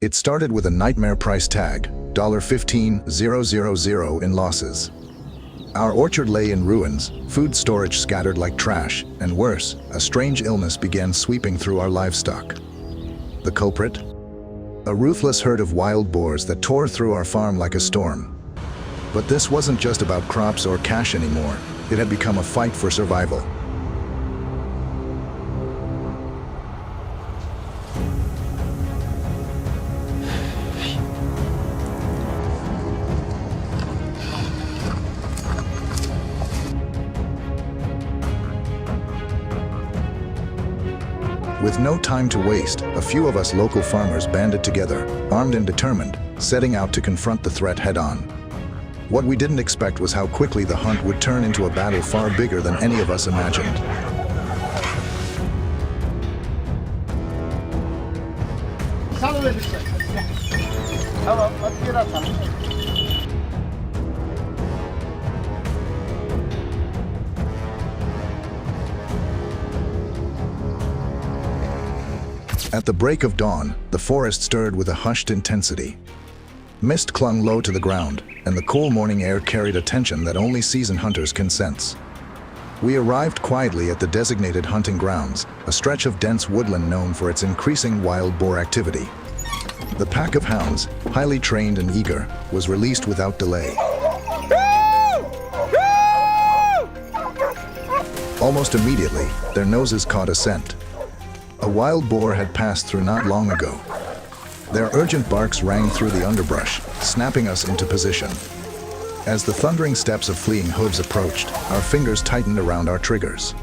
It started with a nightmare price tag, $15,000 in losses. Our orchard lay in ruins, food storage scattered like trash, and worse, a strange illness began sweeping through our livestock. The culprit? A ruthless herd of wild boars that tore through our farm like a storm. But this wasn't just about crops or cash anymore. It had become a fight for survival. With no time to waste, a few of us local farmers banded together, armed and determined, setting out to confront the threat head-on. What we didn't expect was how quickly the hunt would turn into a battle far bigger than any of us imagined. At the break of dawn, the forest stirred with a hushed intensity. Mist clung low to the ground, and the cool morning air carried a tension that only seasoned hunters can sense. We arrived quietly at the designated hunting grounds, a stretch of dense woodland known for its increasing wild boar activity. The pack of hounds, highly trained and eager, was released without delay. Almost immediately, their noses caught a scent. A wild boar had passed through not long ago. Their urgent barks rang through the underbrush, snapping us into position. As the thundering steps of fleeing hooves approached, our fingers tightened around our triggers.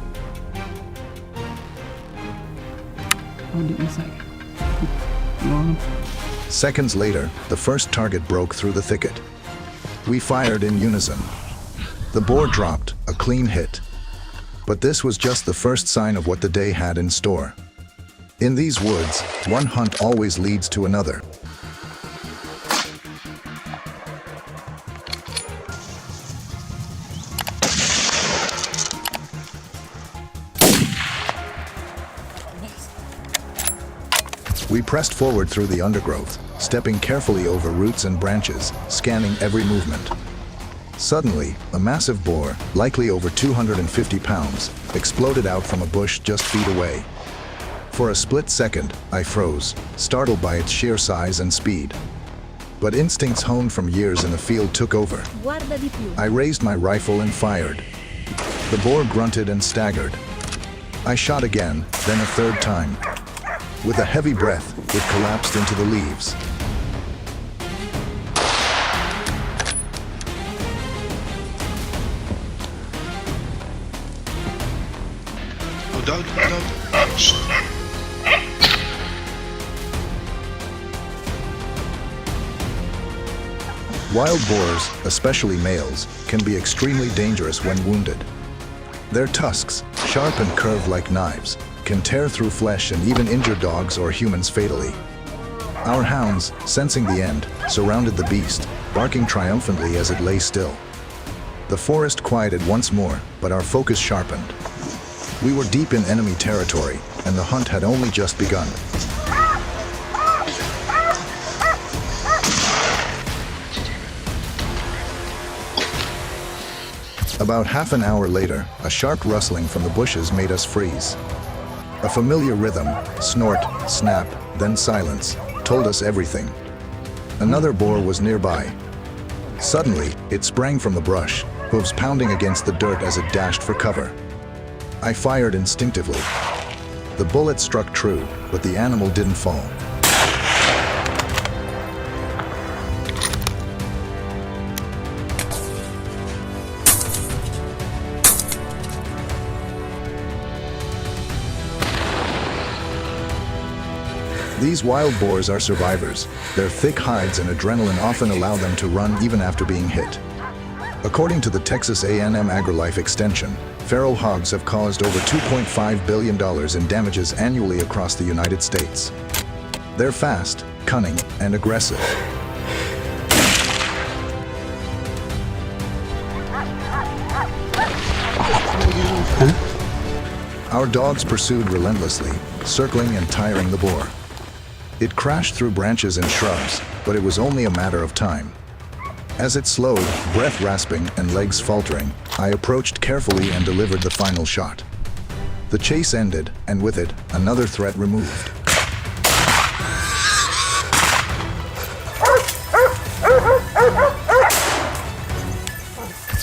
Seconds later, the first target broke through the thicket. We fired in unison. The boar dropped, a clean hit. But this was just the first sign of what the day had in store. In these woods, one hunt always leads to another. We pressed forward through the undergrowth, stepping carefully over roots and branches, scanning every movement. Suddenly, a massive boar, likely over 250 pounds, exploded out from a bush just feet away. For a split second, I froze, startled by its sheer size and speed. But instincts honed from years in the field took over. I raised my rifle and fired. The boar grunted and staggered. I shot again, then a third time. With a heavy breath, it collapsed into the leaves. Oh, don't. Wild boars, especially males, can be extremely dangerous when wounded. Their tusks, sharp and curved like knives, can tear through flesh and even injure dogs or humans fatally. Our hounds, sensing the end, surrounded the beast, barking triumphantly as it lay still. The forest quieted once more, but our focus sharpened. We were deep in enemy territory, and the hunt had only just begun. About half an hour later, a sharp rustling from the bushes made us freeze. A familiar rhythm, snort, snap, then silence, told us everything. Another boar was nearby. Suddenly, it sprang from the brush, hooves pounding against the dirt as it dashed for cover. I fired instinctively. The bullet struck true, but the animal didn't fall. These wild boars are survivors. Their thick hides and adrenaline often allow them to run even after being hit. According to the Texas A&M AgriLife Extension, feral hogs have caused over $2.5 billion in damages annually across the United States. They're fast, cunning, and aggressive. Our dogs pursued relentlessly, circling and tiring the boar. It crashed through branches and shrubs, but it was only a matter of time. As it slowed, breath rasping and legs faltering, I approached carefully and delivered the final shot. The chase ended, and with it, another threat removed.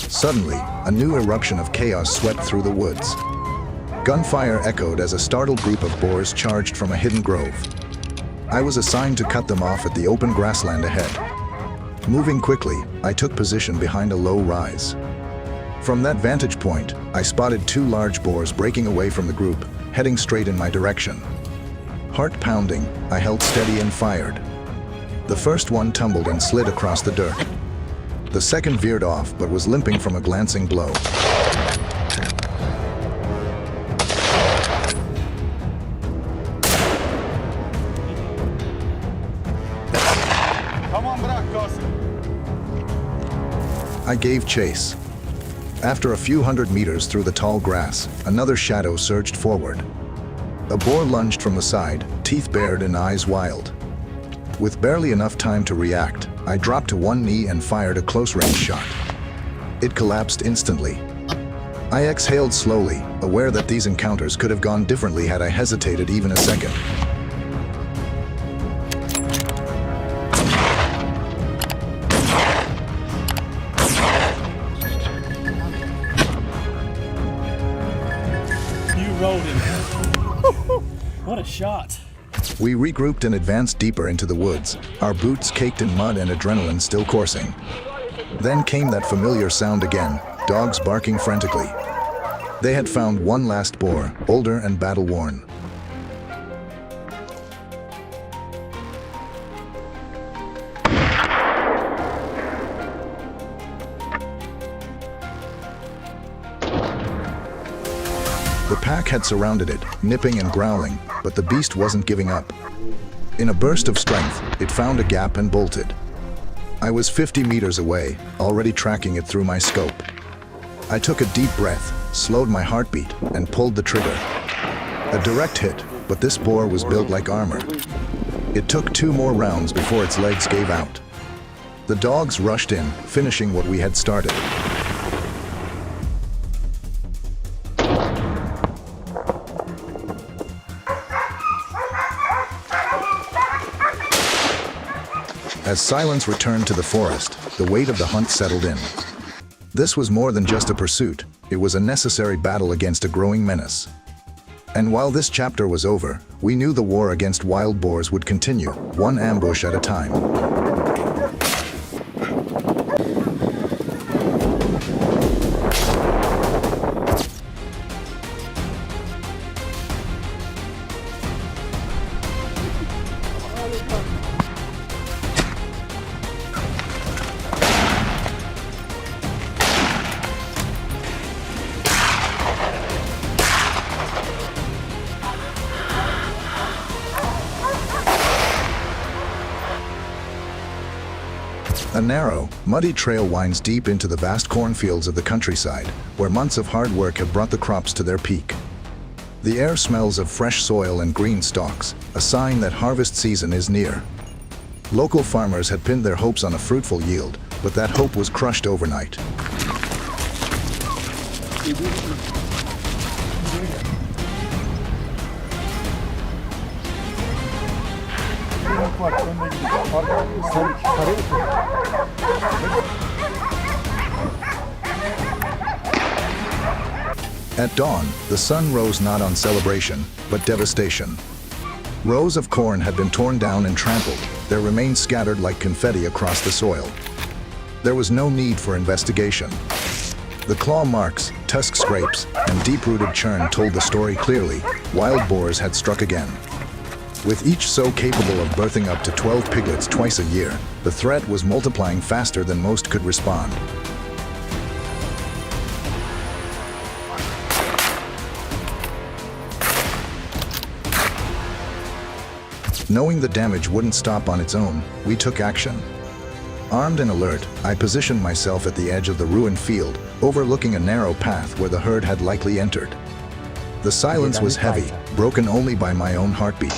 Suddenly, a new eruption of chaos swept through the woods. Gunfire echoed as a startled group of boars charged from a hidden grove. I was assigned to cut them off at the open grassland ahead. Moving quickly, I took position behind a low rise. From that vantage point, I spotted two large boars breaking away from the group, heading straight in my direction. Heart pounding, I held steady and fired. The first one tumbled and slid across the dirt. The second veered off but was limping from a glancing blow. I gave chase. After a few hundred meters through the tall grass, another shadow surged forward. A boar lunged from the side, teeth bared and eyes wild. With barely enough time to react, I dropped to one knee and fired a close-range shot. It collapsed instantly. I exhaled slowly, aware that these encounters could have gone differently had I hesitated even a second. You rolled him. What a shot. We regrouped and advanced deeper into the woods, our boots caked in mud and adrenaline still coursing. Then came that familiar sound again, dogs barking frantically. They had found one last boar, older and battle-worn. The pack had surrounded it, nipping and growling, but the beast wasn't giving up. In a burst of strength, it found a gap and bolted. I was 50 meters away, already tracking it through my scope. I took a deep breath, slowed my heartbeat, and pulled the trigger. A direct hit, but this boar was built like armor. It took 2 more rounds before its legs gave out. The dogs rushed in, finishing what we had started. As silence returned to the forest, the weight of the hunt settled in. This was more than just a pursuit, it was a necessary battle against a growing menace. And while this chapter was over, we knew the war against wild boars would continue, one ambush at a time. A narrow, muddy trail winds deep into the vast cornfields of the countryside, where months of hard work have brought the crops to their peak. The air smells of fresh soil and green stalks, a sign that harvest season is near. Local farmers had pinned their hopes on a fruitful yield, but that hope was crushed overnight. At dawn, the sun rose not on celebration, but devastation. Rows of corn had been torn down and trampled, their remains scattered like confetti across the soil. There was no need for investigation. The claw marks, tusk scrapes, and deep-rooted churn told the story clearly. Wild boars had struck again. With each so capable of birthing up to 12 piglets twice a year, the threat was multiplying faster than most could respond. Knowing the damage wouldn't stop on its own, we took action. Armed and alert, I positioned myself at the edge of the ruined field, overlooking a narrow path where the herd had likely entered. The silence was heavy, broken only by my own heartbeat.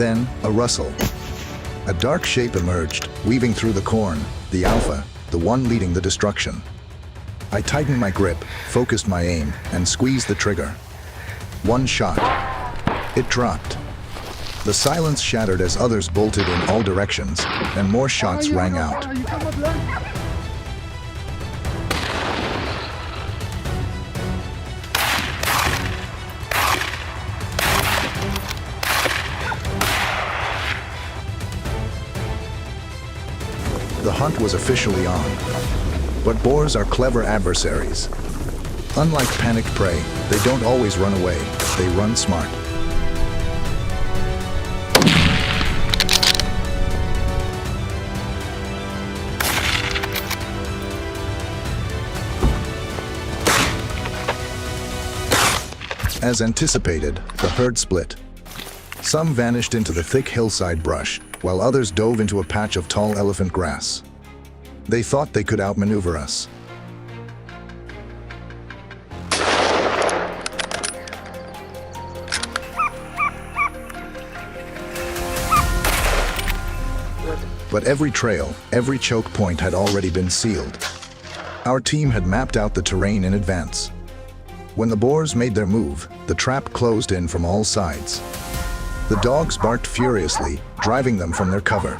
Then, a rustle. A dark shape emerged, weaving through the corn, the alpha, the one leading the destruction. I tightened my grip, focused my aim, and squeezed the trigger. One shot. It dropped. The silence shattered as others bolted in all directions, and more shots rang out. The hunt was officially on. But boars are clever adversaries. Unlike panicked prey, they don't always run away, they run smart. As anticipated, the herd split. Some vanished into the thick hillside brush, while others dove into a patch of tall elephant grass. They thought they could outmaneuver us. But every trail, every choke point had already been sealed. Our team had mapped out the terrain in advance. When the boars made their move, the trap closed in from all sides. The dogs barked furiously, driving them from their cover.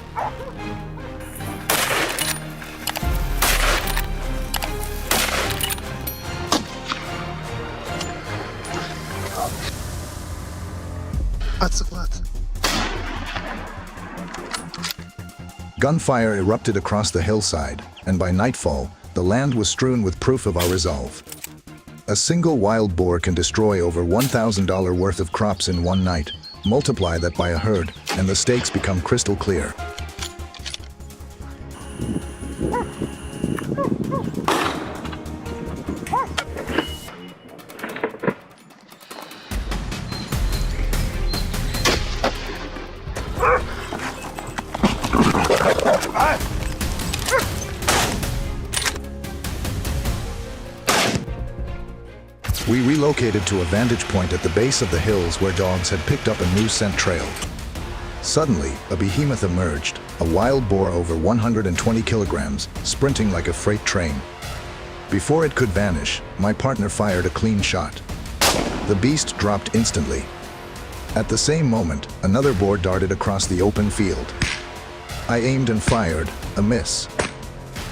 Gunfire erupted across the hillside, and by nightfall, the land was strewn with proof of our resolve. A single wild boar can destroy over $1,000 worth of crops in one night. Multiply that by a herd, and the stakes become crystal clear. We relocated to a vantage point at the base of the hills where dogs had picked up a new scent trail. Suddenly, a behemoth emerged, a wild boar over 120 kilograms, sprinting like a freight train. Before it could vanish, my partner fired a clean shot. The beast dropped instantly. At the same moment, another boar darted across the open field. I aimed and fired, a miss.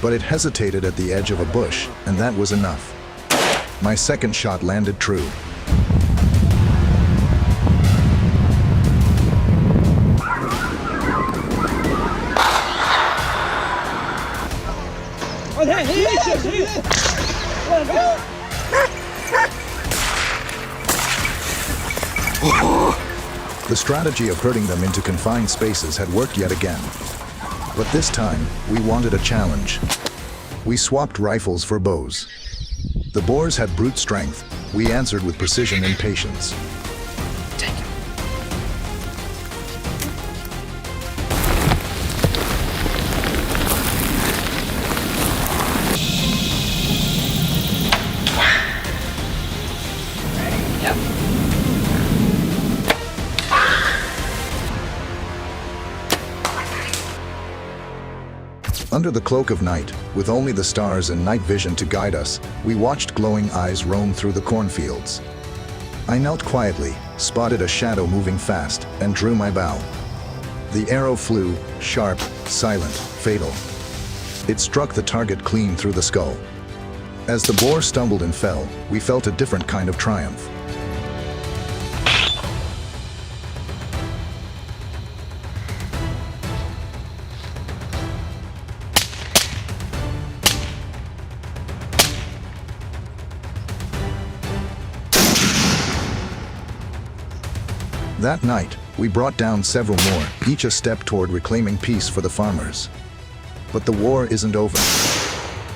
But it hesitated at the edge of a bush, and that was enough. My second shot landed true. The strategy of herding them into confined spaces had worked yet again. But this time, we wanted a challenge. We swapped rifles for bows. The boars had brute strength. We answered with precision and patience. Under the cloak of night, with only the stars and night vision to guide us, we watched glowing eyes roam through the cornfields. I knelt quietly, spotted a shadow moving fast, and drew my bow. The arrow flew, sharp, silent, fatal. It struck the target clean through the skull. As the boar stumbled and fell, we felt a different kind of triumph. That night, we brought down several more, each a step toward reclaiming peace for the farmers. But the war isn't over.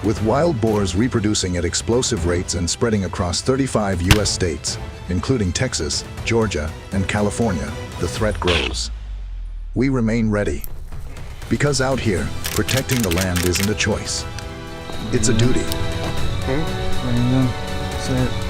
With wild boars reproducing at explosive rates and spreading across 35 U.S. states, including Texas, Georgia, and California, the threat grows. We remain ready. Because out here, protecting the land isn't a choice. It's a duty. There you go. That's it.